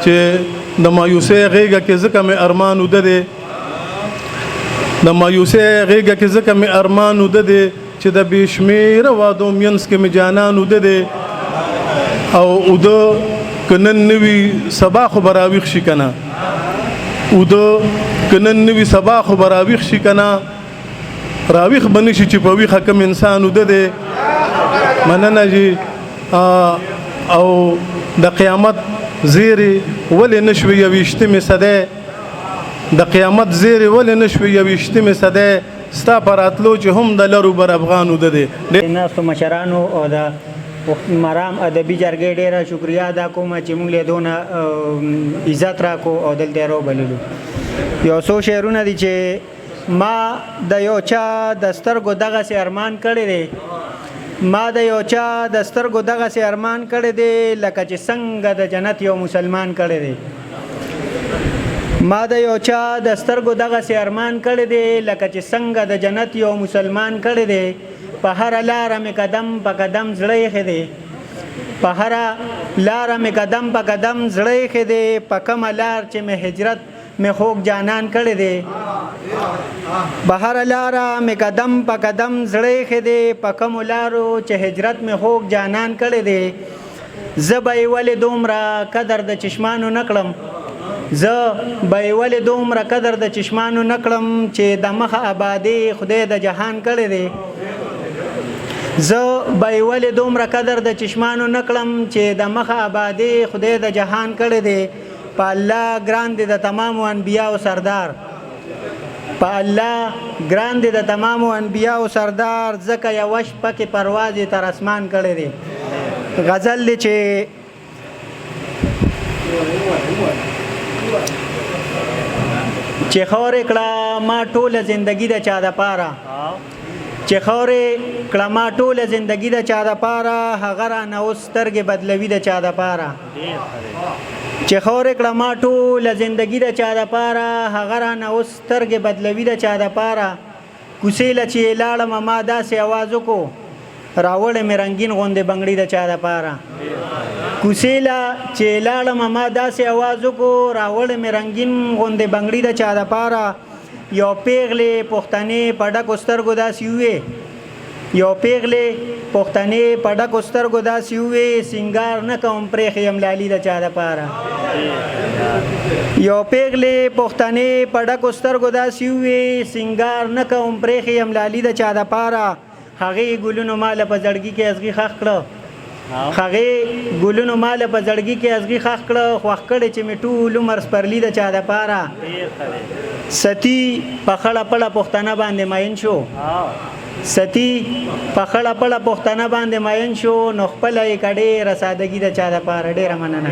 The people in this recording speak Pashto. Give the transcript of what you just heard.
چې د مایوسۍ غېږه کې ځکه مې ارمان وده دی د مایوسۍ غېږه کې ځکه مې ارمان وده دی چې د بې شمېره وادو منځ کې مې جانان وده دی او وده که نن نه وي سبا خو به راویښ شي که نه وده که نن نه وي سبا خو به راویښ شي که نه راویښ به نه شي چې په ویښه کوم انسان وده دی مننه جي او د قیامت زیری ولې نشوي یویشتمې صدی د قیامت زیری ولې نشوي یویشتمې صدی ستا په راتلو چې هم د لرو بر افغان وده دی ناستو مشرانو او د مرام ادبي جرګې ډېره شکریا ادا کوم چې موږ له دونه عزت راکو او دلته راوبللو یو څو شعرونه دي چې ما د یو چا د سترګو دغسې ارمان کړی دی ما د یو چا د سترګو دغسې ارمان کړی دی لکه چې څنګه د جنت یو مسلمان کړی دی ما د یو چا د سترګو دغسې ارمان کړی دی لکه چې څنګه د جنت یو مسلمان کړی دی په هره لاره مې قدم په قدم زړه ایښی دی په هره لاره مې قدم په قدم زړه ایښی دی په کومه لار چې مې هجرت مې خوږ جانان کړی دی په هره لاره مې قدم په قدم زړه ایښی دی په کومو لارو چې هجرت مې خوږ جانان کړی دی زه به یې ولې دومره قدر د چشمانو نه کړم زه به یې ولې دومره قدر د چشمانو نه کړم چې د مخه آبادي خدای د جهان کړی دی زه به یې ولې دومره قدر د چشمانو نه کړم چې د مخه آبادي خدای د جهان کړی دی په الله ګران دی د تمامو انبیاو سردار په الله ګران دی د تمامو انبیاو سردار ځکه یوه شپه کې پرواز یې تر اسمان کړی دی غزل دی چې خورې کړه ما ټوله زندګي د چا دپاره چې خورې کړه ما ټوله زندګي د چا دپاره هغه رانه اوس سترګې بدلوي د چا دپاره چې خورې کړه ما ټوله زندګي د چا دپاره هغه رانه اوس سترګې بدلوي د چا دپاره کوڅې له چې لاړم ما داسې اواز وکړو راوړې مې رنګین غوندې بنګړي د چا دپاره کوڅې له چې لاړم ما داسې اواز وکړو راوړې مې رنګین غوندې بنګړي د چا دپاره یو پیغلې پښتنې په ډکو سترګو داسې ووې یو پیغلې پښتنې په ډکو سترګو داسې ووې سینګار نه کوم پرېښې یم لالي د چا دپاره یو پیغلې پښتنې په ډکو سترګو داسې ووې سینګار نه کوم پرېښې یم لالي د چا دپاره هغې ګلونو ماله په زړګي کې ازغي خښ کړه هغې ګلونو ماله په زړګي کې ازغي خښ کړه خوښ کړې چې مې ټول عمر سپرلي د چا دپاره ستی په خړه پړه پښتنه باندې ماین شو ستی په خړه پړه پښتنه باندې ماین شو نو خپله یې که ډېره سادګي د چا دپاره ډېره مننه